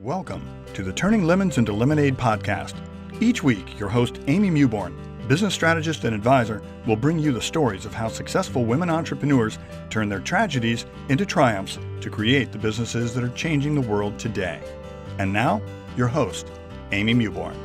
Welcome to the Turning Lemons into Lemonade podcast. Each week, your host, Amy Mewborn, business strategist and advisor, will bring you the stories of how successful women entrepreneurs turn their tragedies into triumphs to create the businesses that are changing the world today. And now, your host, Amy Mewborn.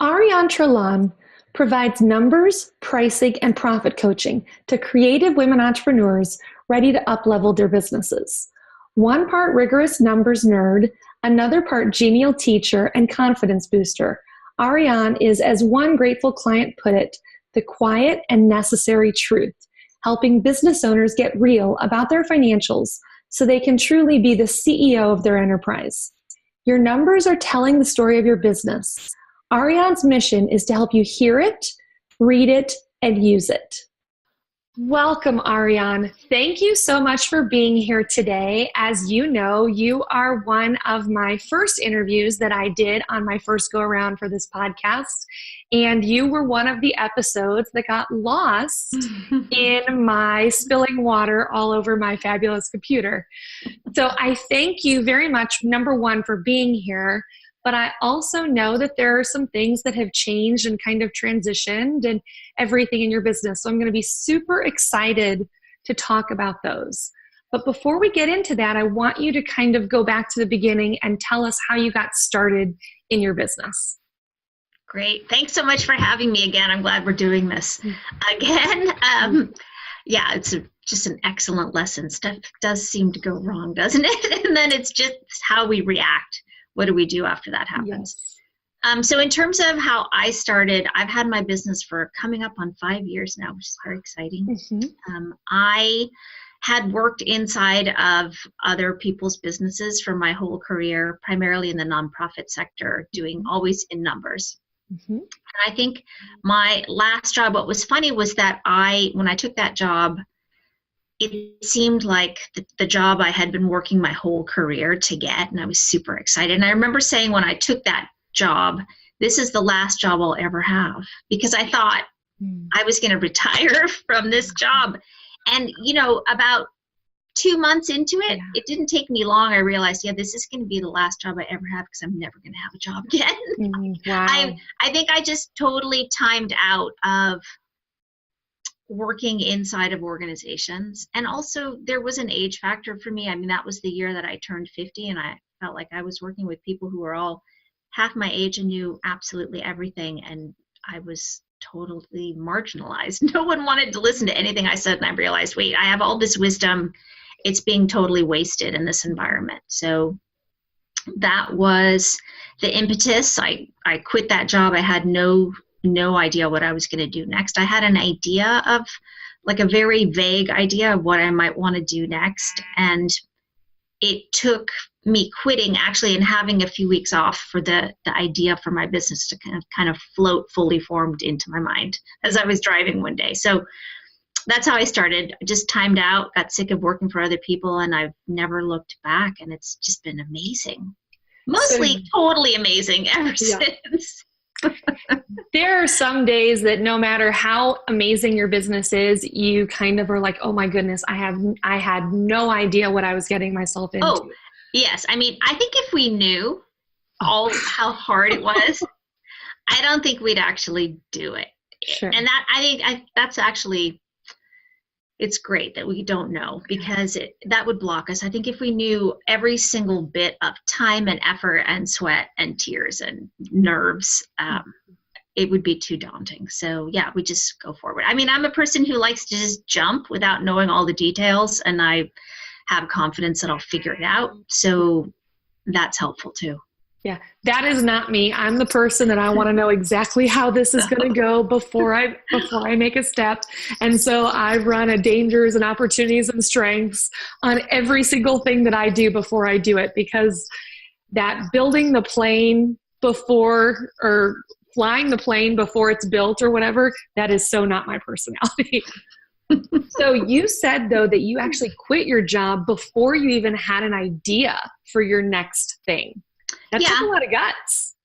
Ariane Trelaun provides numbers, pricing, and profit coaching to creative women entrepreneurs ready to up-level their businesses. One part rigorous numbers nerd, another part genial teacher and confidence booster. Ariane is, as one grateful client put it, the quiet and necessary truth, helping business owners get real about their financials so they can truly be the CEO of their enterprise. Your numbers are telling the story of your business. Ariane's mission is to help you hear it, read it, and use it. Welcome, Ariane. Thank you so much for being here today. As you know, you are one of my first interviews that I did on my first go around for this podcast. And you were one of the episodes that got lost in my spilling water all over my fabulous computer. So I thank you very much, number one, for being here. But I also know that there are some things that have changed and kind of transitioned and everything in your business. So I'm going to be super excited to talk about those. But before we get into that, I want you to kind of go back to the beginning and tell us how you got started in your business. Great. Thanks so much for having me again. I'm glad we're doing this again. It's just an excellent lesson. Stuff does seem to go wrong, doesn't it? And then it's just how we react. What do we do after that happens? Yes. So in terms of how I started, I've had my business for coming up on 5 years now, which is very exciting. Mm-hmm. I had worked inside of other people's businesses for my whole career, primarily in the nonprofit sector, doing always in numbers. Mm-hmm. And I think my last job, what was funny was that when I took that job, it seemed like the job I had been working my whole career to get, and I was super excited. And I remember saying when I took that job, this is the last job I'll ever have, because I thought I was going to retire from this job. And, about 2 months into it, it didn't take me long. I realized, this is going to be the last job I ever have, because I'm never going to have a job again. Wow. I think I just totally timed out of working inside of organizations. And also there was an age factor for me. I mean, that was the year that I turned 50, and I felt like I was working with people who were all half my age and knew absolutely everything. And I was totally marginalized. No one wanted to listen to anything I said. And I realized, wait, I have all this wisdom. It's being totally wasted in this environment. So that was the impetus. I quit that job. I had no idea what I was going to do next. I had an idea of, like, a very vague idea of what I might want to do next. And it took me quitting actually and having a few weeks off for the idea for my business to kind of float fully formed into my mind as I was driving one day. So that's how I started. I just timed out, got sick of working for other people, and I've never looked back. And it's just been amazing. Mostly totally amazing ever since. There are some days that no matter how amazing your business is, you kind of are like, oh my goodness, I had no idea what I was getting myself into. Oh, yes. I mean, I think if we knew how hard it was, I don't think we'd actually do it. Sure. And that's actually, it's great that we don't know, because that would block us. I think if we knew every single bit of time and effort and sweat and tears and nerves, it would be too daunting. So we just go forward. I mean, I'm a person who likes to just jump without knowing all the details, and I have confidence that I'll figure it out. So that's helpful too. Yeah, that is not me. I'm the person that I want to know exactly how this is going to go before I make a step. And so I run a dangers and opportunities and strengths on every single thing that I do before I do it, because that building the plane before, or flying the plane before it's built or whatever, that is so not my personality. So you said, though, that you actually quit your job before you even had an idea for your next thing. That took a lot of guts.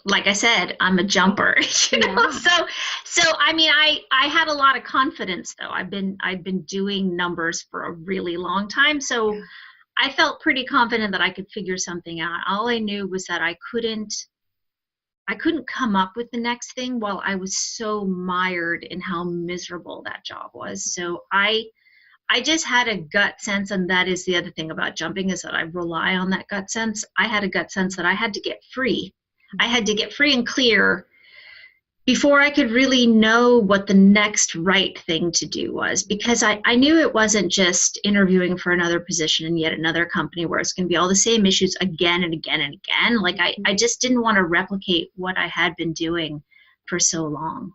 like I said, I'm a jumper, you know. Yeah. So I mean, I had a lot of confidence though. I've been doing numbers for a really long time, so Yeah. I felt pretty confident that I could figure something out. All I knew was that I couldn't come up with the next thing while I was so mired in how miserable that job was. So I just had a gut sense, and that is the other thing about jumping, is that I rely on that gut sense. I had a gut sense that I had to get free. I had to get free and clear before I could really know what the next right thing to do was, because I knew it wasn't just interviewing for another position in yet another company where it's going to be all the same issues again and again and again. Like I just didn't want to replicate what I had been doing for so long.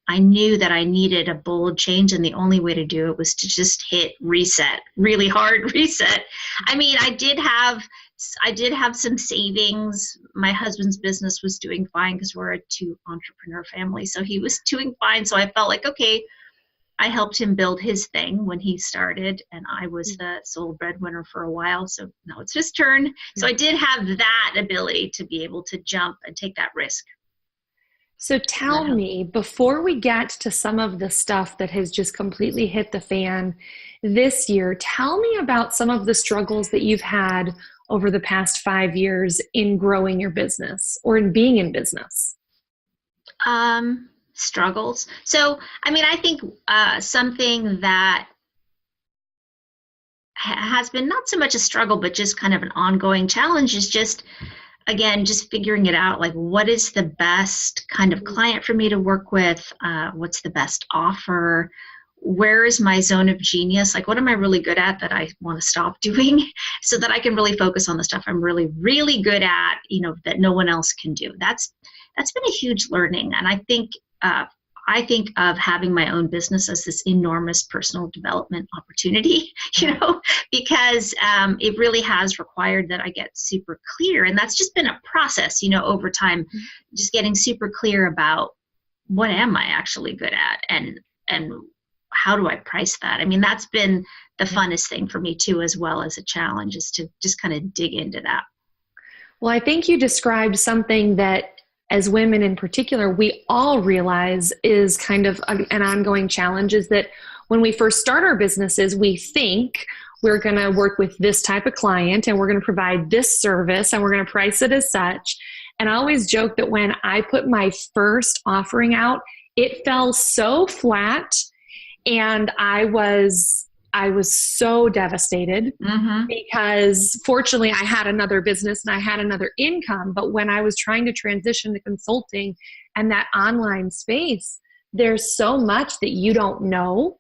I knew that I needed a bold change, and the only way to do it was to just hit reset, really hard reset. I mean, I did have some savings. My husband's business was doing fine because we're a 2 entrepreneur family. So he was doing fine. So I felt like, okay, I helped him build his thing when he started, and I was the sole breadwinner for a while. So now it's his turn. So I did have that ability to be able to jump and take that risk. So tell me, before we get to some of the stuff that has just completely hit the fan this year, tell me about some of the struggles that you've had over the past 5 years in growing your business or in being in business. Struggles. So, I mean, I think something that has been not so much a struggle, but just kind of an ongoing challenge is just, again, just figuring it out, like what is the best kind of client for me to work with? What's the best offer? Where is my zone of genius? Like, what am I really good at that I want to stop doing so that I can really focus on the stuff I'm really, really good at, you know, that no one else can do. That's been a huge learning. And I think of having my own business as this enormous personal development opportunity, you know, because it really has required that I get super clear. And that's just been a process, you know, over time, just getting super clear about what am I actually good at, and how do I price that? I mean, that's been the funnest thing for me too, as well as a challenge, is to just kind of dig into that. Well, I think you described something that, as women in particular, we all realize is kind of an ongoing challenge, is that when we first start our businesses, we think we're going to work with this type of client and we're going to provide this service and we're going to price it as such. And I always joke that when I put my first offering out, it fell so flat, and I was so devastated because fortunately I had another business and I had another income. But when I was trying to transition to consulting and that online space, there's so much that you don't know.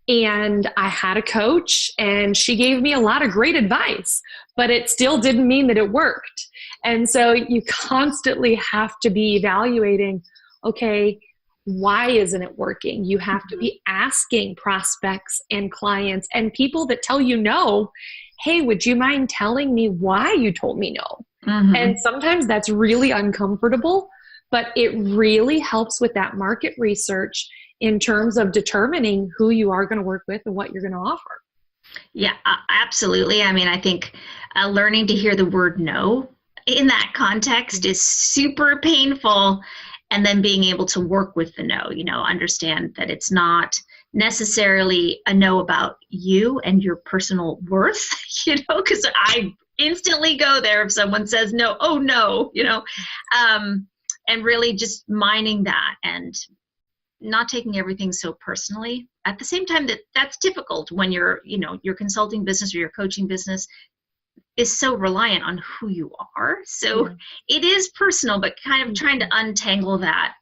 And I had a coach and she gave me a lot of great advice, but it still didn't mean that it worked. And so you constantly have to be evaluating, okay, why isn't it working? You have to be asking prospects and clients and people that tell you no, hey, would you mind telling me why you told me no? And sometimes that's really uncomfortable, but it really helps with that market research in terms of determining who you are going to work with and what you're going to offer. Yeah, absolutely. I mean, I think learning to hear the word no in that context is super painful. And then being able to work with the no, you know, understand that it's not necessarily a no about you and your personal worth, you know, because I instantly go there if someone says no, oh no, you know, and really just minding that and not taking everything so personally. At the same time, that's difficult when you're, you know, your consulting business or your coaching business is so reliant on who you are. So it is personal, but kind of trying to untangle that.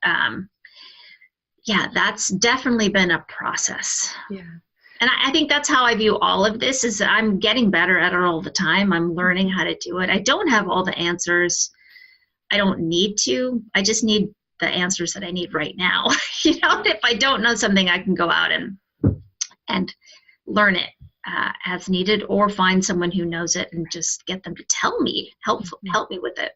That's definitely been a process. Yeah. And I think that's how I view all of this, is that I'm getting better at it all the time. I'm learning how to do it. I don't have all the answers. I don't need to. I just need the answers that I need right now. You know, if I don't know something, I can go out and learn it as needed, or find someone who knows it and just get them to tell me, help me with it.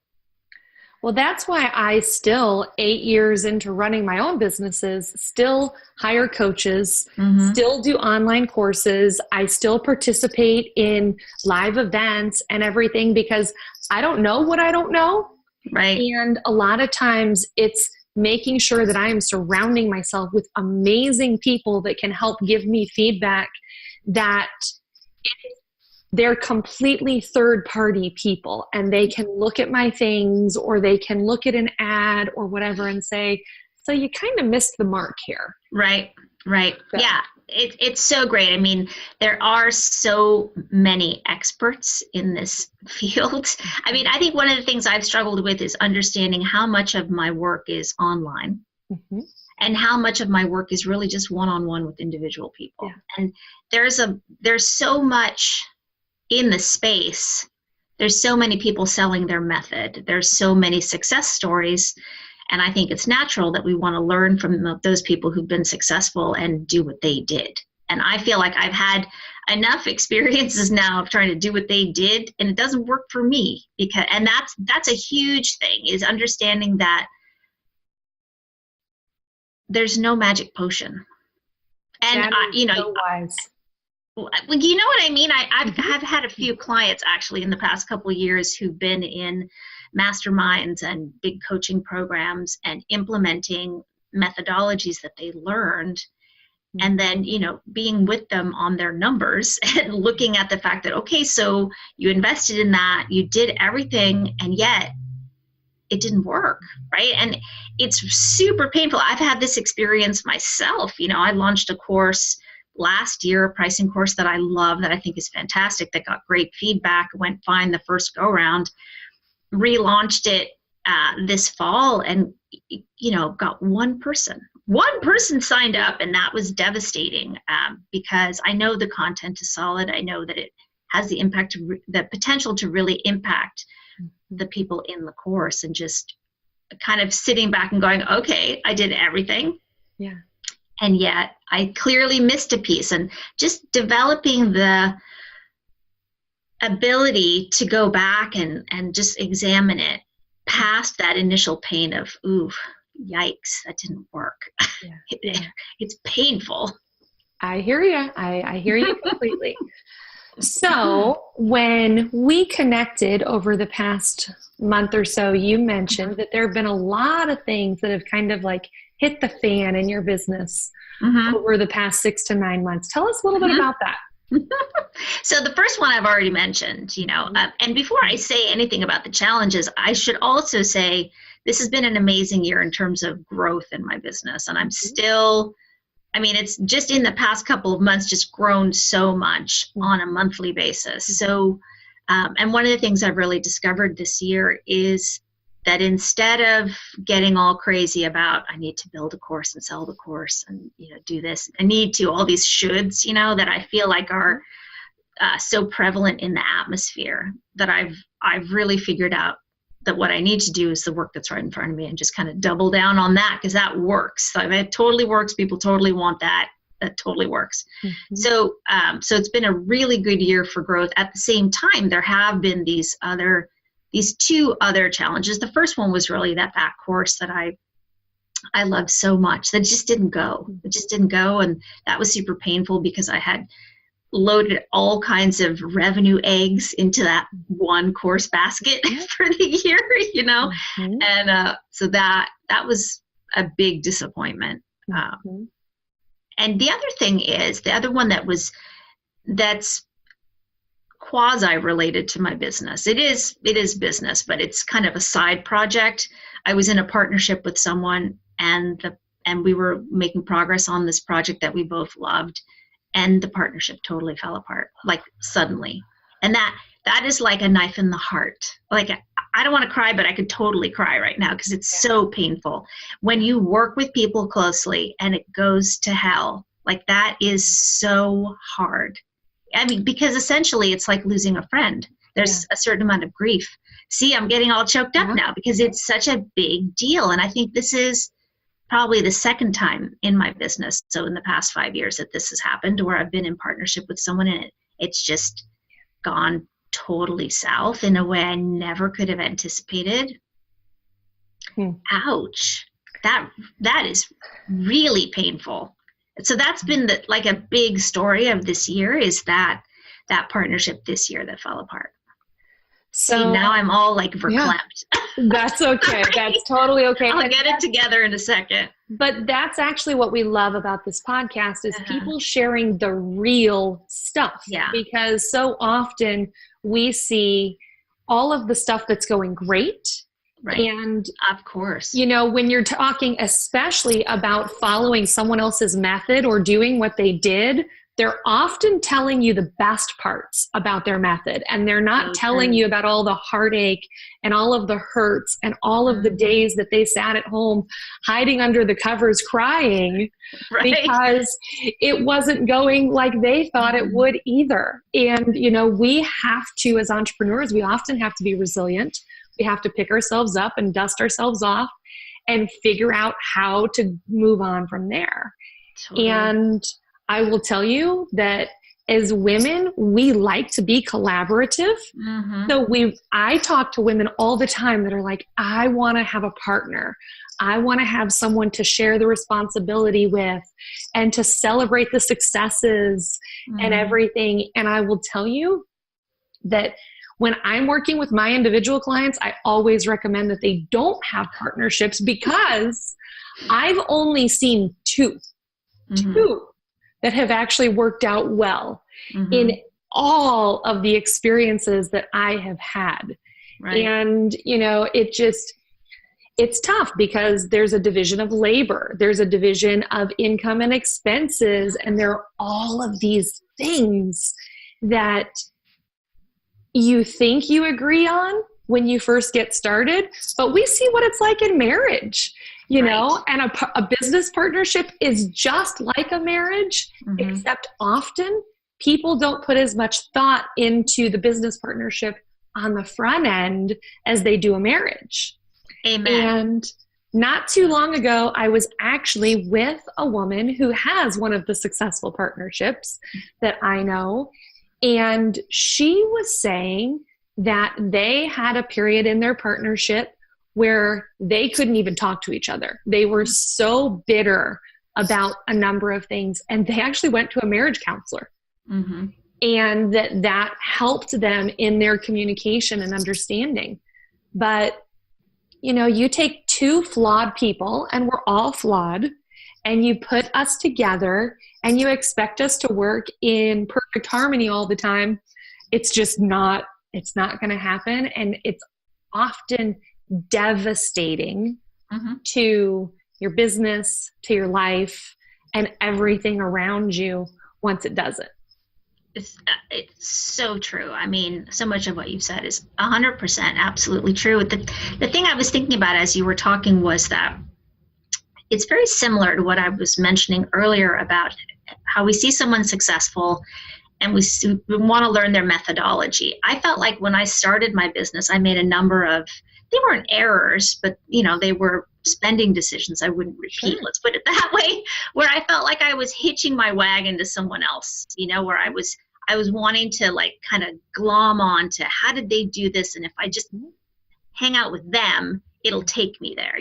Well, that's why I still, 8 years into running my own businesses, still hire coaches, still do online courses. I still participate in live events and everything, because I don't know what I don't know. Right. And a lot of times it's making sure that I am surrounding myself with amazing people that can help give me feedback, that they're completely third-party people, and they can look at my things, or they can look at an ad or whatever and say, so you kind of missed the mark here. Right. So. Yeah. It's so great. I mean, there are so many experts in this field. I mean, I think one of the things I've struggled with is understanding how much of my work is online and how much of my work is really just one-on-one with individual people. Yeah. And there's so much in the space. There's so many people selling their method. There's so many success stories. And I think it's natural that we want to learn from those people who've been successful and do what they did. And I feel like I've had enough experiences now of trying to do what they did, and it doesn't work for me. And that's a huge thing, is understanding that there's no magic potion. And so wise. Well, you know what I mean? I've had a few clients actually in the past couple of years who've been in masterminds and big coaching programs and implementing methodologies that they learned, and then, being with them on their numbers and looking at the fact that, okay, so you invested in that, you did everything, and yet it didn't work, right? And it's super painful. I've had this experience myself. I launched a course last year, a pricing course that I love, that I think is fantastic, that got great feedback, went fine the first go round, relaunched it this fall, and got one person signed up, and that was devastating, because I know the content is solid. I know that it has the impact, the potential to really impact the people in the course, and just kind of sitting back and going, okay, I did everything. Yeah. And yet I clearly missed a piece, and just developing the ability to go back and just examine it past that initial pain of, ooh, yikes, that didn't work. Yeah. It's painful. I hear you. I hear you completely. So when we connected over the past month or so, you mentioned that there have been a lot of things that have kind of like hit the fan in your business over the past 6 to 9 months. Tell us a little bit about that. So the first one I've already mentioned, and before I say anything about the challenges, I should also say this has been an amazing year in terms of growth in my business. And I'm still, it's just in the past couple of months just grown so much on a monthly basis. So, and one of the things I've really discovered this year is that instead of getting all crazy about, I need to build a course and sell the course and, do this, I need to, all these shoulds, that I feel like are so prevalent in the atmosphere, that I've really figured out that what I need to do is the work that's right in front of me, and just kind of double down on that, because that works. So it totally works. People totally want that. That totally works. So it's been a really good year for growth. At the same time, there have been these 2 other challenges. The first one was really that course that I loved so much, that just didn't go. It just didn't go, and that was super painful, because I had loaded all kinds of revenue eggs into that one course basket for the year, and so that was a big disappointment. And the other thing is, the other one that's quasi related to my business. It is business, but it's kind of a side project. I was in a partnership with someone, and we were making progress on this project that we both loved, and the partnership totally fell apart, like suddenly. And that is like a knife in the heart. Like, I don't want to cry, but I could totally cry right now, because it's so painful when you work with people closely and it goes to hell. Like, that is so hard. Because essentially it's like losing a friend. There's a certain amount of grief. See, I'm getting all choked up now, because it's such a big deal. And I think this is probably the second time in my business, so in the past 5 years, that this has happened, where I've been in partnership with someone and it's just gone totally south in a way I never could have anticipated. Ouch. That is really painful. So that's been a big story of this year, is that partnership this year that fell apart. So see, now I'm all like yeah, verklempt. that's okay. That's totally okay. I'll get it together in a second. But that's actually what we love about this podcast is people sharing the real stuff. Yeah. Because so often we see all of the stuff that's going great. Right. And of course, when you're talking especially about following someone else's method or doing what they did, they're often telling you the best parts about their method. And they're not telling you about all the heartache and all of the hurts and all of the days that they sat at home hiding under the covers crying because it wasn't going like they thought it would either. And, we have to, as entrepreneurs, we often have to be resilient. We have to pick ourselves up and dust ourselves off and figure out how to move on from there. Totally. And I will tell you that as women, we like to be collaborative. Mm-hmm. So I talk to women all the time that are like, I want to have a partner. I want to have someone to share the responsibility with and to celebrate the successes and everything. And I will tell you that when I'm working with my individual clients, I always recommend that they don't have partnerships because I've only seen two that have actually worked out well in all of the experiences that I have had. Right. And, it's tough because there's a division of labor, there's a division of income and expenses, and there are all of these things that you think you agree on when you first get started, but we see what it's like in marriage. And a business partnership is just like a marriage, except often people don't put as much thought into the business partnership on the front end as they do a marriage. Amen. And not too long ago, I was actually with a woman who has one of the successful partnerships that I know. And she was saying that they had a period in their partnership where they couldn't even talk to each other. They were so bitter about a number of things, and they actually went to a marriage counselor. And that helped them in their communication and understanding. But, you take two flawed people, and we're all flawed, and you put us together and you expect us to work in perfect harmony all the time. It's just not, it's not going to happen. And it's often devastating to your business, to your life, and everything around you once it doesn't. It's so true. I mean, so much of what you've said is 100% absolutely true. The thing I was thinking about as you were talking was that it's very similar to what I was mentioning earlier about how we see someone successful and we want to learn their methodology. I felt like when I started my business, I made a number of, they weren't errors, but they were spending decisions I wouldn't repeat, let's put it that way, where I felt like I was hitching my wagon to someone else, where I was wanting to like kind of glom on to how did they do this? And if I just hang out with them, it'll take me there,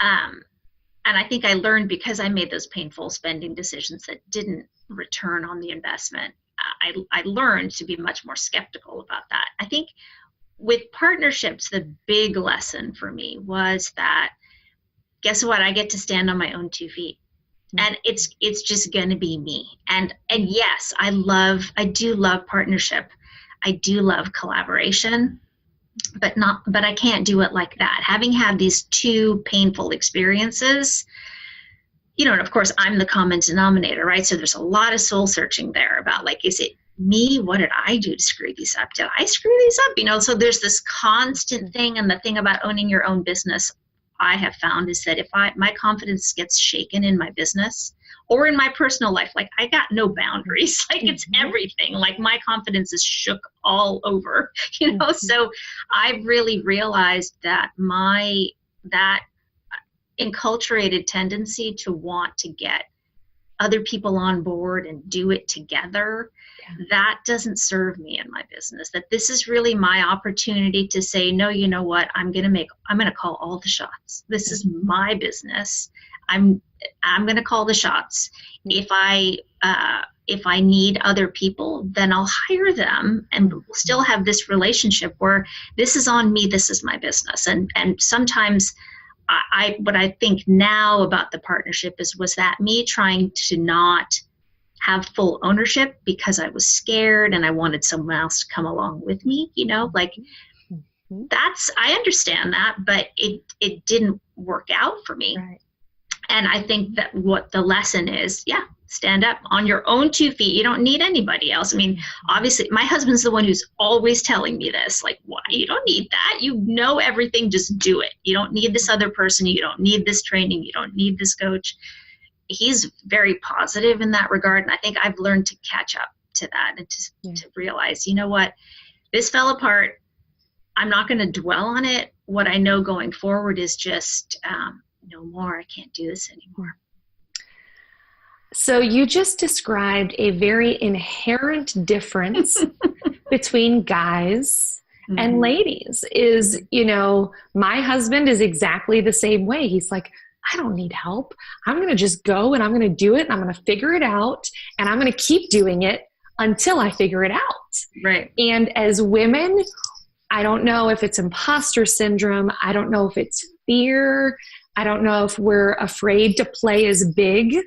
and I think I learned because I made those painful spending decisions that didn't return on the investment. I learned to be much more skeptical about that. I think with partnerships, the big lesson for me was that, guess what? I get to stand on my own 2 feet, and it's just going to be me. And yes, I do love partnership. I do love collaboration, but I can't do it like that. Having had these two painful experiences, and of course I'm the common denominator, right? So there's a lot of soul searching there about like, is it me? What did I do to screw these up? Did I screw these up? So there's this constant thing. And the thing about owning your own business, I have found, is that if my confidence gets shaken in my business or in my personal life, like I got no boundaries, like it's everything. Like my confidence is shook all over, So I've really realized that that enculturated tendency to want to get other people on board and do it together, that doesn't serve me in my business. That this is really my opportunity to say, no, you know what? I'm going to call all the shots. This is my business. I'm going to call the shots. If if I need other people, then I'll hire them, and we'll still have this relationship where this is on me, this is my business. And sometimes what I think now about the partnership was that me trying to not have full ownership because I was scared and I wanted someone else to come along with me, like I understand that, but it didn't work out for me. Right. And I think that what the lesson is, stand up on your own 2 feet. You don't need anybody else. I mean, obviously, my husband's the one who's always telling me this, like, why? You don't need that. You know everything. Just do it. You don't need this other person. You don't need this training. You don't need this coach. He's very positive in that regard. And I think I've learned to catch up to that and to realize, you know what, this fell apart. I'm not going to dwell on it. What I know going forward is just no more. I can't do this anymore. So you just described a very inherent difference between guys and ladies is, my husband is exactly the same way. He's like, I don't need help. I'm going to just go and I'm going to do it and I'm going to figure it out and I'm going to keep doing it until I figure it out. Right. And as women, I don't know if it's imposter syndrome. I don't know if it's fear. I don't know if we're afraid to play as big,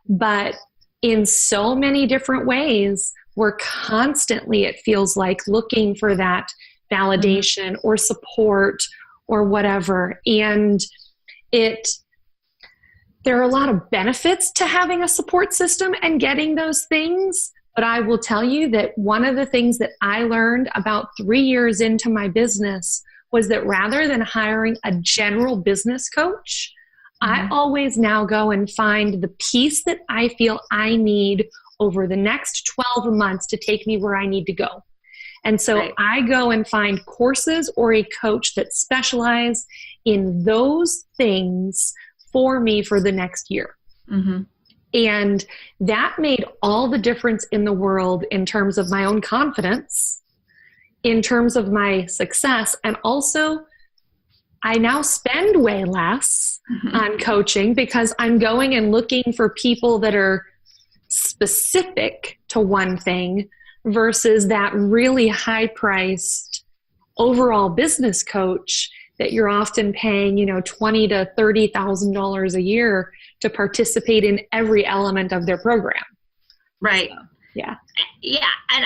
but in so many different ways, we're constantly, it feels like, looking for that validation or support or whatever. And there are a lot of benefits to having a support system and getting those things. But I will tell you that one of the things that I learned about 3 years into my business was that rather than hiring a general business coach, I always now go and find the piece that I feel I need over the next 12 months to take me where I need to go. And so I go and find courses or a coach that specialize in those things for me for the next year. And that made all the difference in the world in terms of my own confidence, in terms of my success, and also I now spend way less on coaching because I'm going and looking for people that are specific to one thing versus that really high-priced overall business coach that you're often paying, $20,000 to $30,000 a year to participate in every element of their program. Right. So, yeah. Yeah. And,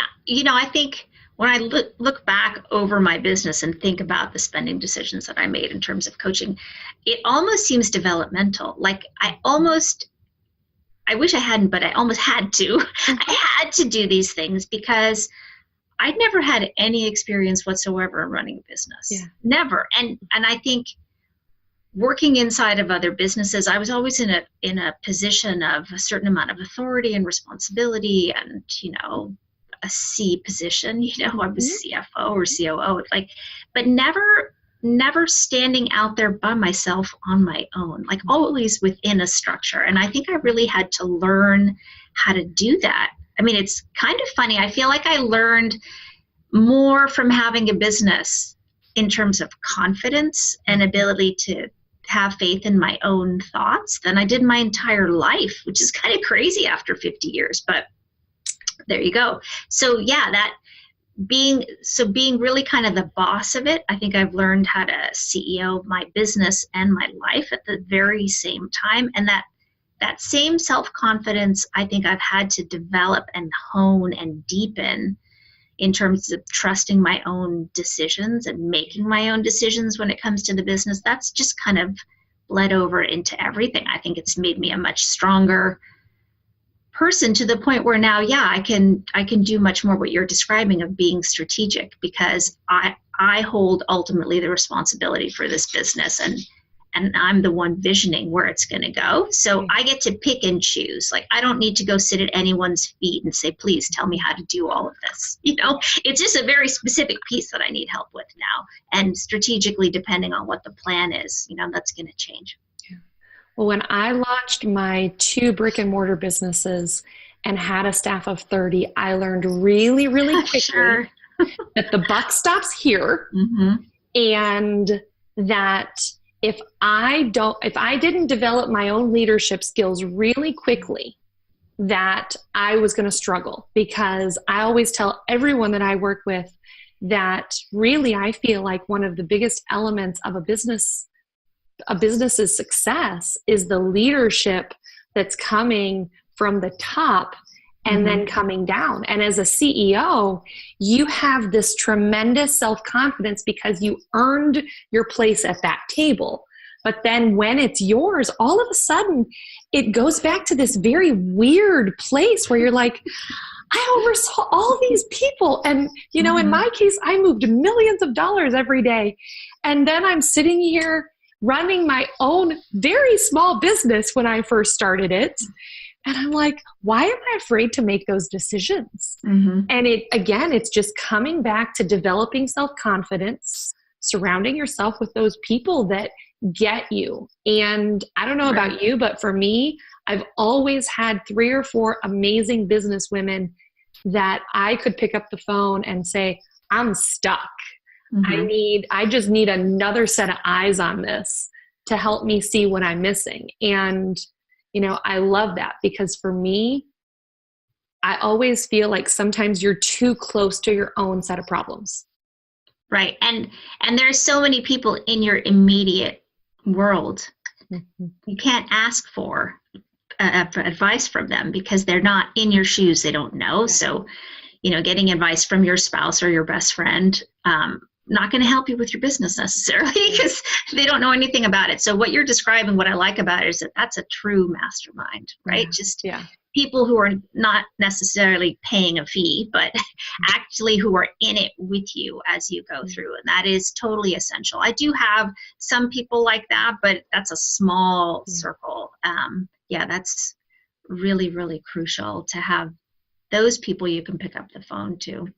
I think when I look back over my business and think about the spending decisions that I made in terms of coaching, it almost seems developmental. Like I wish I hadn't, but I almost had to. I had to do these things because I'd never had any experience whatsoever in running a business. Yeah. Never. And I think working inside of other businesses, I was always in a position of a certain amount of authority and responsibility and, a C position, I was CFO or COO, but never standing out there by myself on my own, like always within a structure. And I think I really had to learn how to do that. I mean, it's kind of funny. I feel like I learned more from having a business in terms of confidence and ability to have faith in my own thoughts than I did my entire life, which is kind of crazy after 50 years, but there you go. So yeah, being really kind of the boss of it, I think I've learned how to CEO my business and my life at the very same time. And that same self-confidence, I think I've had to develop and hone and deepen in terms of trusting my own decisions and making my own decisions when it comes to the business. That's just kind of bled over into everything. I think it's made me a much stronger person to the point where now, I can do much more what you're describing of being strategic because I hold ultimately the responsibility for this business and I'm the one visioning where it's going to go. So I get to pick and choose. Like I don't need to go sit at anyone's feet and say, please tell me how to do all of this. It's just a very specific piece that I need help with now. And strategically, depending on what the plan is, that's going to change. Well, when I launched my 2 brick and mortar businesses and had a staff of 30, I learned really, really quickly that the buck stops here and that if I didn't develop my own leadership skills really quickly, that I was going to struggle, because I always tell everyone that I work with that really I feel like one of the biggest elements of a business's success is the leadership that's coming from the top and then coming down. And as a CEO, you have this tremendous self-confidence because you earned your place at that table. But then when it's yours, all of a sudden, it goes back to this very weird place where you're like, I oversaw all these people. And, you know, in my case, I moved millions of dollars every day. And then I'm sitting here running my own very small business when I first started it. And I'm like, why am I afraid to make those decisions? And it's just coming back to developing self-confidence, surrounding yourself with those people that get you. And I don't know about you, but for me, I've always had 3 or 4 amazing business women that I could pick up the phone and say, I'm stuck. I just need another set of eyes on this to help me see what I'm missing. And, you know, I love that, because for me, I always feel like sometimes you're too close to your own set of problems. Right. And there's so many people in your immediate world. You can't ask for advice from them because they're not in your shoes. They don't know. So, you know, getting advice from your spouse or your best friend, not going to help you with your business necessarily because they don't know anything about it. So what you're describing, what I like about it is that that's a true mastermind, right? Just people who are not necessarily paying a fee, but actually who are in it with you as you go through. And that is totally essential. I do have some people like that, but that's a small circle. That's really, really crucial to have those people you can pick up the phone to.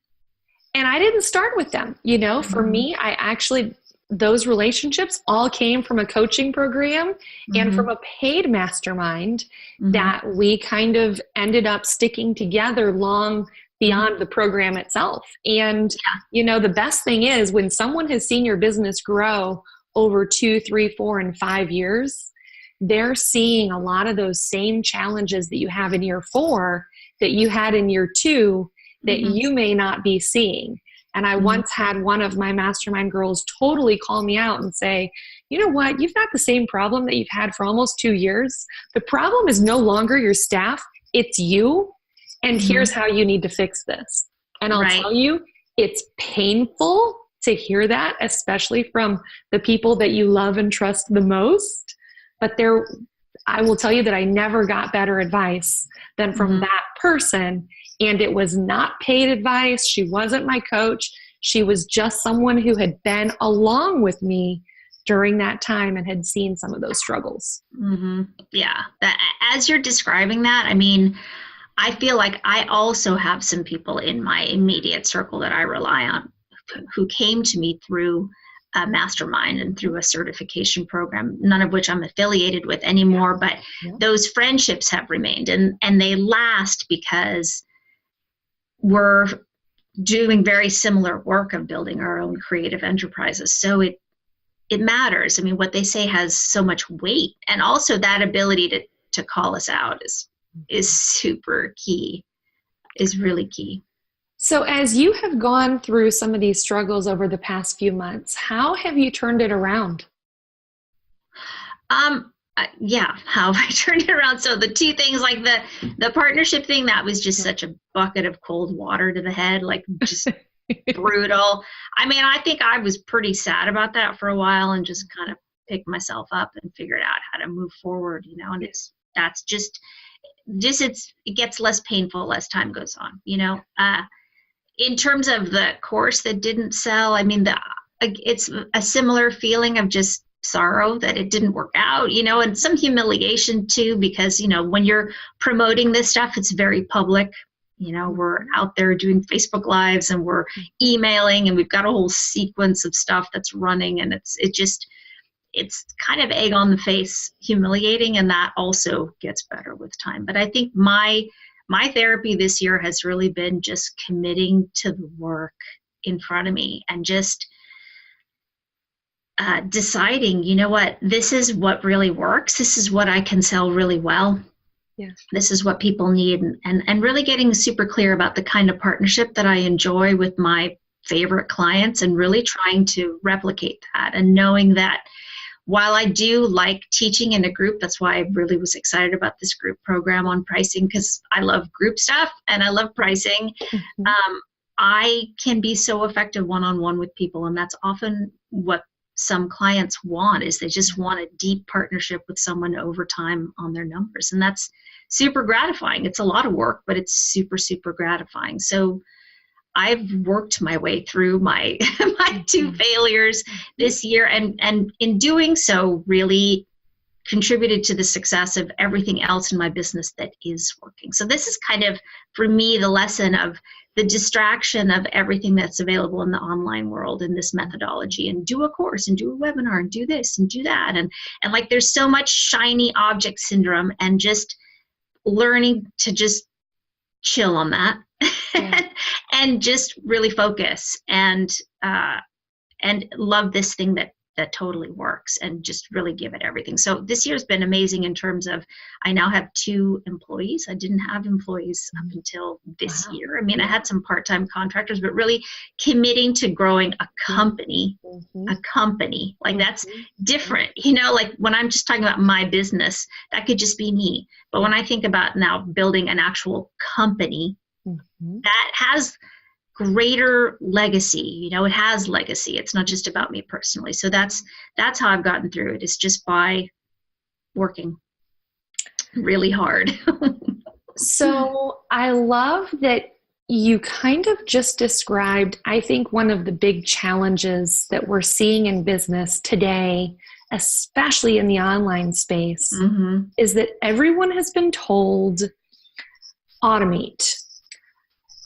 And I didn't start with them. You know, for me, those relationships all came from a coaching program and from a paid mastermind that we kind of ended up sticking together long beyond the program itself. And, you know, the best thing is when someone has seen your business grow over 2, 3, 4, and 5 years, they're seeing a lot of those same challenges that you have in year 4 that you had in year 2 that you may not be seeing. And I once had one of my mastermind girls totally call me out and say, you know what, you've got the same problem that you've had for almost 2 years. The problem is no longer your staff, it's you. And here's how you need to fix this. And I'll tell you, it's painful to hear that, especially from the people that you love and trust the most. But I will tell you that I never got better advice than from that person. And it was not paid advice. She wasn't my coach. She was just someone who had been along with me during that time and had seen some of those struggles. Yeah. As you're describing that, I mean, I feel like I also have some people in my immediate circle that I rely on who came to me through a mastermind and through a certification program, none of which I'm affiliated with anymore, but those friendships have remained and they last because we're doing very similar work of building our own creative enterprises. So it matters. I mean, what they say has so much weight, and also that ability to call us out is super key, is really key. So as you have gone through some of these struggles over the past few months, how have you turned it around? How have I turned it around? So the 2 things, like the partnership thing, that was just such a bucket of cold water to the head, like just brutal. I mean, I think I was pretty sad about that for a while and just kind of picked myself up and figured out how to move forward, you know, and it gets less painful as time goes on, you know. In terms of the course that didn't sell, I mean, it's a similar feeling of just sorrow that it didn't work out, you know, and some humiliation too, because, you know, when you're promoting this stuff, it's very public. You know, we're out there doing Facebook Lives and we're emailing and we've got a whole sequence of stuff that's running, and it's kind of egg on the face, humiliating, and that also gets better with time. But I think my therapy this year has really been just committing to the work in front of me and just deciding, you know what, this is what really works. This is what I can sell really well. Yeah. This is what people need, and really getting super clear about the kind of partnership that I enjoy with my favorite clients, and really trying to replicate that, and knowing that while I do like teaching in a group, that's why I really was excited about this group program on pricing, because I love group stuff and I love pricing. I can be so effective one-on-one with people, and that's often what some clients want, is they just want a deep partnership with someone over time on their numbers, and that's super gratifying. It's a lot of work, but it's super, super gratifying. So I've worked my way through my my 2 failures this year, and in doing so really contributed to the success of everything else in my business that is working. So this is kind of, for me, the lesson of the distraction of everything that's available in the online world in this methodology, and do a course and do a webinar and do this and do that. And like, there's so much shiny object syndrome, and just learning to just chill on that. Yeah. And just really focus and love this thing that totally works, and just really give it everything. So this year's been amazing in terms of, I now have 2 employees. I didn't have employees up until this year. I mean, I had some part-time contractors, but really committing to growing a company, like that's different. You know, like when I'm just talking about my business, that could just be me. But when I think about now building an actual company, that has greater legacy, you know, it has legacy. It's not just about me personally. So that's how I've gotten through it, is just by working really hard. So I love that you kind of just described, I think, one of the big challenges that we're seeing in business today, especially in the online space, is that everyone has been told, automate,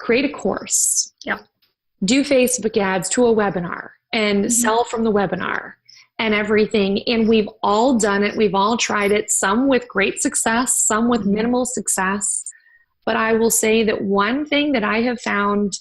create a course, do Facebook ads to a webinar, and sell from the webinar and everything. And we've all done it. We've all tried it, some with great success, some with minimal success. But I will say that one thing that I have found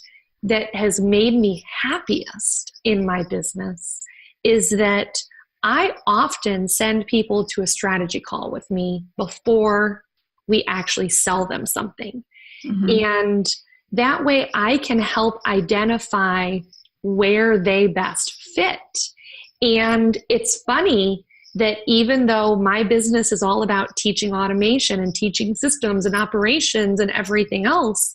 that has made me happiest in my business is that I often send people to a strategy call with me before we actually sell them something. And that way I can help identify where they best fit. And it's funny that even though my business is all about teaching automation and teaching systems and operations and everything else,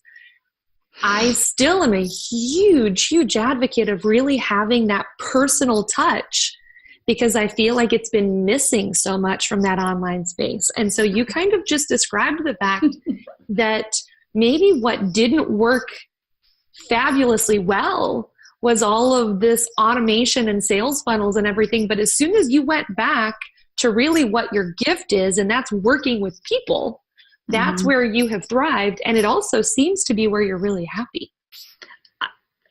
I still am a huge, huge advocate of really having that personal touch, because I feel like it's been missing so much from that online space. And so you kind of just described the fact that maybe what didn't work fabulously well was all of this automation and sales funnels and everything. But as soon as you went back to really what your gift is, and that's working with people, that's where you have thrived. And it also seems to be where you're really happy.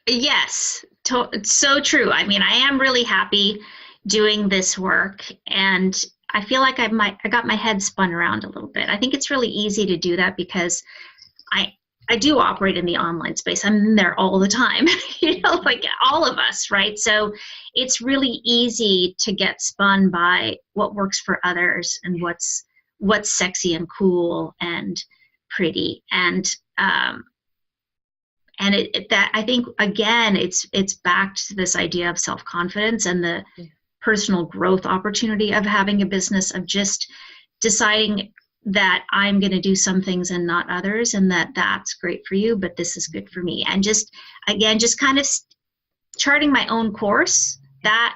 Yes, it's so true. I mean, I am really happy doing this work, and I feel like I got my head spun around a little bit. I think it's really easy to do that because I do operate in the online space. I'm in there all the time, you know, like all of us, right? So it's really easy to get spun by what works for others and what's sexy and cool and pretty. And that I think, again, it's back to this idea of self-confidence and the personal growth opportunity of having a business, of just deciding that I'm going to do some things and not others, and that's great for you, but this is good for me. And just, again, just kind of charting my own course. That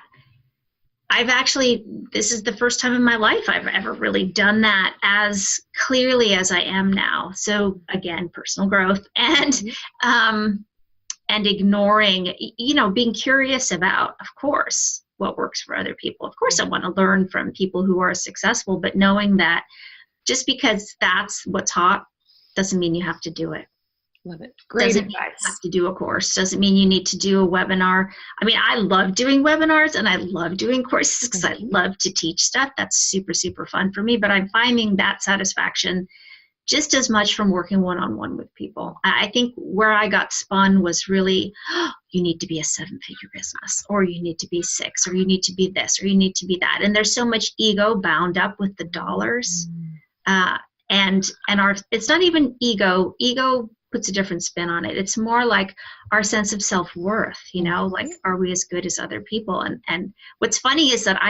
this is the first time in my life I've ever really done that as clearly as I am now. So again, personal growth and ignoring, you know, being curious about, of course, what works for other people. Of course, I want to learn from people who are successful, but knowing that just because that's what's hot doesn't mean you have to do it. Love it. Great doesn't advice. mean you have to do a course. Doesn't mean you need to do a webinar. I mean, I love doing webinars and I love doing courses because I love to teach stuff. That's super, super fun for me. But I'm finding that satisfaction just as much from working one-on-one with people. I think where I got spun was really, you need to be a 7-figure business, or you need to be 6, or you need to be this, or you need to be that. And there's so much ego bound up with the dollars. and our, it's not even ego. Ego puts a different spin on it. It's more like our sense of self-worth, like, are we as good as other people? And what's funny is that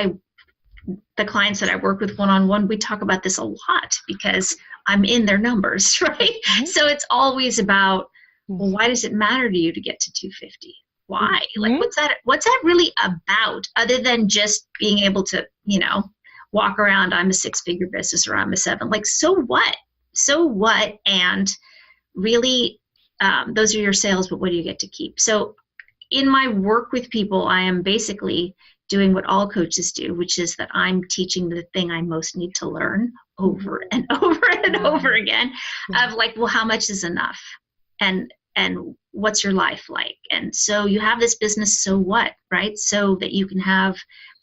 the clients that I work with one-on-one, we talk about this a lot because I'm in their numbers, right? Mm-hmm. So it's always about, well, why does it matter to you to get to 250? Why? Mm-hmm. Like, what's that really about, other than just being able to, walk around, I'm a 6-figure business, or I'm a 7, like, so what? And really, those are your sales, but what do you get to keep? So in my work with people, I am basically doing what all coaches do, which is that I'm teaching the thing I most need to learn over and over and over again, of like, well, how much is enough? And what's your life like? And so you have this business, so what, right? So that you can have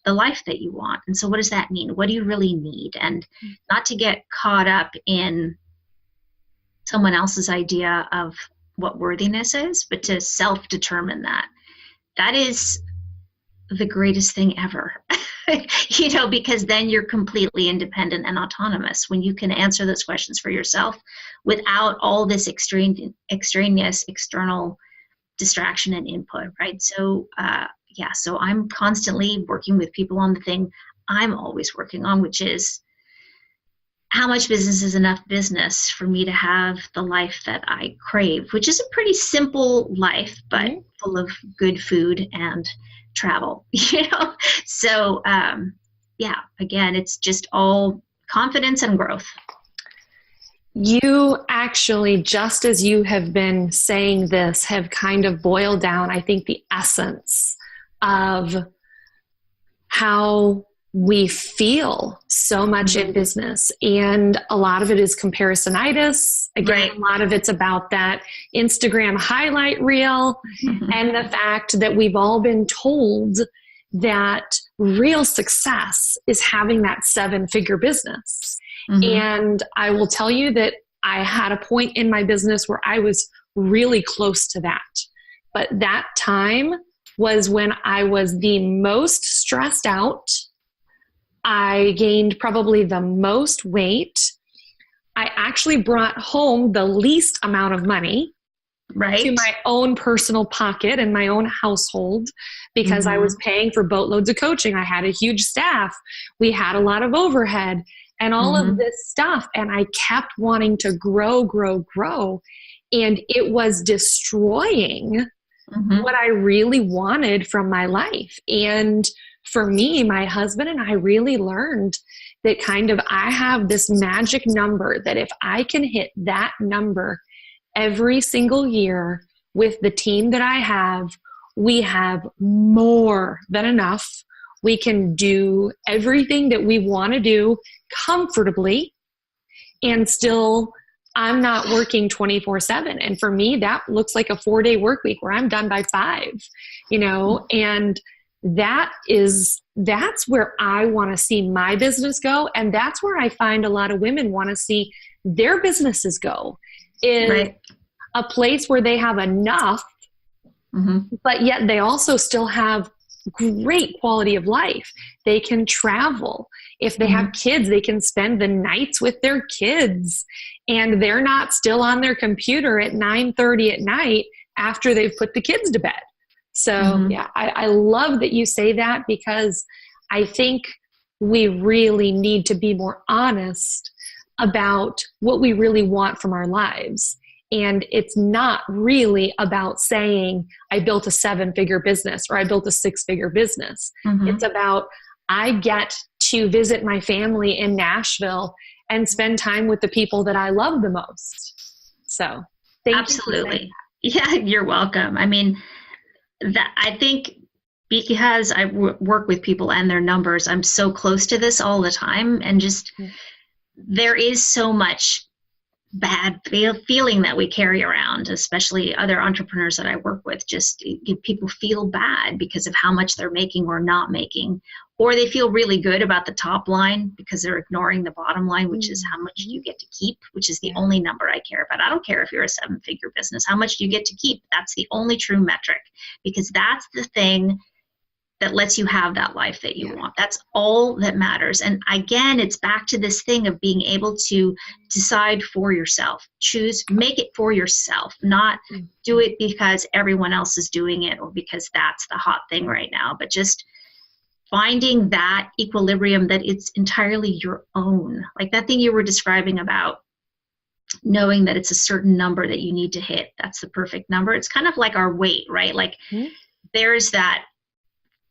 the life that you want. And so what does that mean? What do you really need? And not to get caught up in someone else's idea of what worthiness is, but to self-determine that. That is the greatest thing ever, because then you're completely independent and autonomous when you can answer those questions for yourself without all this extraneous external distraction and input, right? So, so I'm constantly working with people on the thing I'm always working on, which is, how much business is enough business for me to have the life that I crave, which is a pretty simple life, but full of good food and travel, So, again, it's just all confidence and growth. You actually, just as you have been saying this, have kind of boiled down, I think, the essence of how we feel so much in business. And a lot of it is comparisonitis. Again, a lot of it's about that Instagram highlight reel, and the fact that we've all been told that real success is having that 7-figure business. And I will tell you that I had a point in my business where I was really close to that. But that time was when I was the most stressed out. I gained probably the most weight. I actually brought home the least amount of money to my own personal pocket and my own household, because I was paying for boatloads of coaching. I had a huge staff. We had a lot of overhead and all of this stuff. And I kept wanting to grow. And it was destroying what I really wanted from my life. And for me, my husband and I really learned that I have this magic number, that if I can hit that number every single year with the team that I have, we have more than enough. We can do everything that we want to do comfortably, and still I'm not working 24/7. And for me, that looks like a 4-day work week where I'm done by 5, and that's where I want to see my business go. And that's where I find a lot of women want to see their businesses go, is a place where they have enough, but yet they also still have great quality of life. They can travel. If they have kids, they can spend the nights with their kids, and they're not still on their computer at 9:30 at night after they've put the kids to bed. So I love that you say that, because I think we really need to be more honest about what we really want from our lives. And it's not really about saying, I built a 7-figure business or I built a 6-figure business. It's about, I get to visit my family in Nashville and spend time with the people that I love the most. So thank you. Absolutely. Yeah, you're welcome. I mean, I think because I work with people and their numbers, I'm so close to this all the time. And just, there is so much bad feeling that we carry around, especially other entrepreneurs that I work with. Just people feel bad because of how much they're making or not making, or they feel really good about the top line because they're ignoring the bottom line, which is how much you get to keep, which is the only number I care about. I don't care if you're a 7-figure business. How much do you get to keep? That's the only true metric, because that's the thing that lets you have that life that you want. That's all that matters. And again, it's back to this thing of being able to decide for yourself, choose, make it for yourself, not do it because everyone else is doing it or because that's the hot thing right now, but just finding that equilibrium that it's entirely your own. Like that thing you were describing about knowing that it's a certain number that you need to hit. That's the perfect number. It's kind of like our weight, right? Like there's that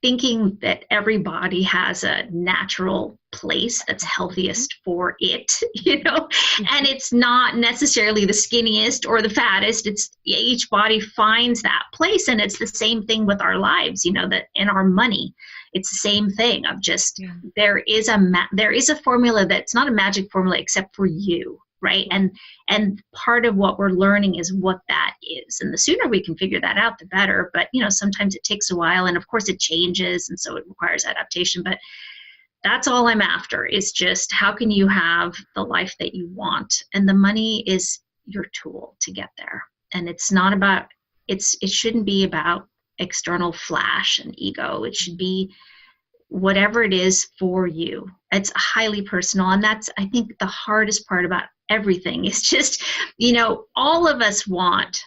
thinking that every body has a natural place that's healthiest for it, and it's not necessarily the skinniest or the fattest. It's each body finds that place. And it's the same thing with our lives, that in our money, it's the same thing of just, there is a formula that's not a magic formula except for you. Right. And part of what we're learning is what that is. And the sooner we can figure that out, the better. But, sometimes it takes a while. And of course it changes. And so it requires adaptation. But that's all I'm after is just how can you have the life that you want? And the money is your tool to get there. And it's not about, it shouldn't be about external flash and ego. It should be whatever it is for you. It's highly personal. And that's, I think, the hardest part about everything is just, all of us want,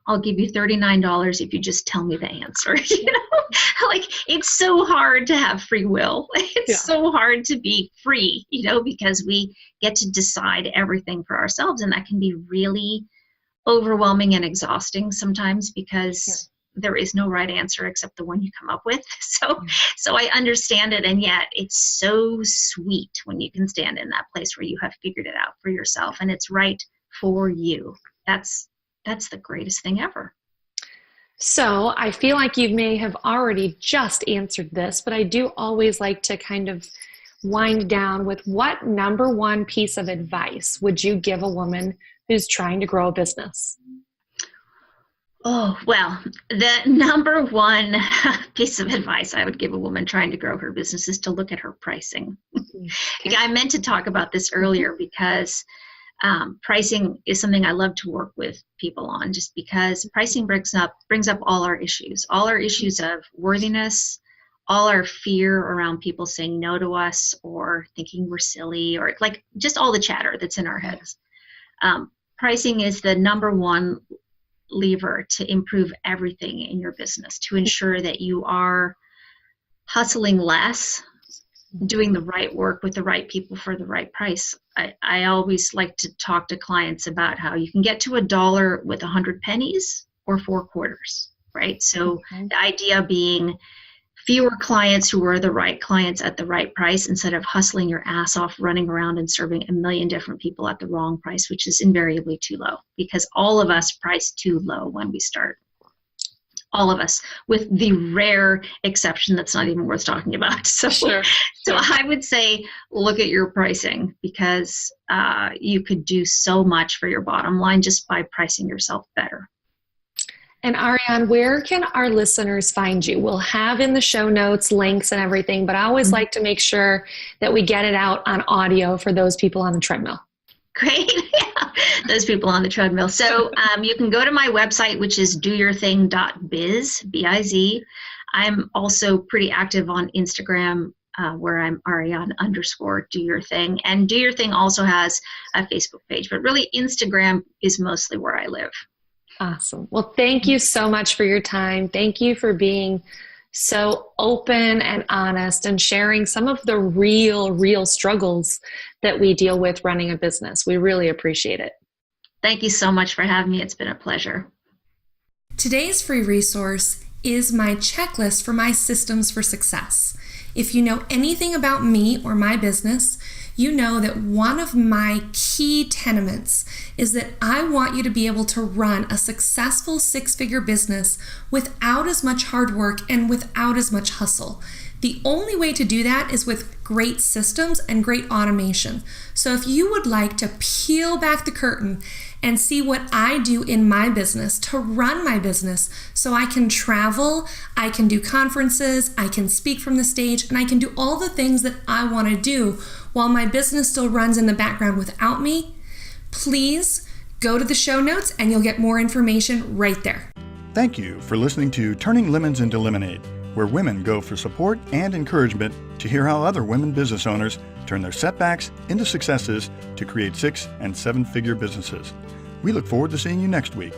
I'll give you $39 if you just tell me the answer, like it's so hard to have free will. It's so hard to be free, because we get to decide everything for ourselves. And that can be really overwhelming and exhausting sometimes because there is no right answer except the one you come up with. So I understand it. And yet it's so sweet when you can stand in that place where you have figured it out for yourself and it's right for you. That's the greatest thing ever. So I feel like you may have already just answered this, but I do always like to kind of wind down with what number one piece of advice would you give a woman who's trying to grow a business? Oh, well, the number one piece of advice I would give a woman trying to grow her business is to look at her pricing. I meant to talk about this earlier because pricing is something I love to work with people on, just because pricing brings up all our issues of worthiness, all our fear around people saying no to us or thinking we're silly or like just all the chatter that's in our heads. Pricing is the number one lever to improve everything in your business, to ensure that you are hustling less, doing the right work with the right people for the right price. I always like to talk to clients about how you can get to $1 with 100 pennies or 4 quarters, right? So the idea being fewer clients who are the right clients at the right price instead of hustling your ass off, running around and serving a million different people at the wrong price, which is invariably too low because all of us price too low when we start. All of us, with the rare exception that's not even worth talking about. So I would say look at your pricing because you could do so much for your bottom line just by pricing yourself better. And Ariane, where can our listeners find you? We'll have in the show notes links and everything, but I always like to make sure that we get it out on audio for those people on the treadmill. Great. Those people on the treadmill. So you can go to my website, which is doyourthing.biz, B-I-Z. I'm also pretty active on Instagram where I'm Ariane _doyourthing. And Do Your Thing also has a Facebook page, but really Instagram is mostly where I live. Awesome. Well, thank you so much for your time. Thank you for being so open and honest and sharing some of the real struggles that we deal with running a business. We really appreciate it. Thank you so much for having me. It's been a pleasure. Today's free resource is my checklist for my systems for success. If you know anything about me or my business, you know that one of my key tenements is that I want you to be able to run a successful 6-figure business without as much hard work and without as much hustle. The only way to do that is with great systems and great automation. So if you would like to peel back the curtain and see what I do in my business to run my business so I can travel, I can do conferences, I can speak from the stage, and I can do all the things that I want to do while my business still runs in the background without me, please go to the show notes and you'll get more information right there. Thank you for listening to Turning Lemons into Lemonade. where women go for support and encouragement to hear how other women business owners turn their setbacks into successes to create 6- and 7-figure businesses. We look forward to seeing you next week.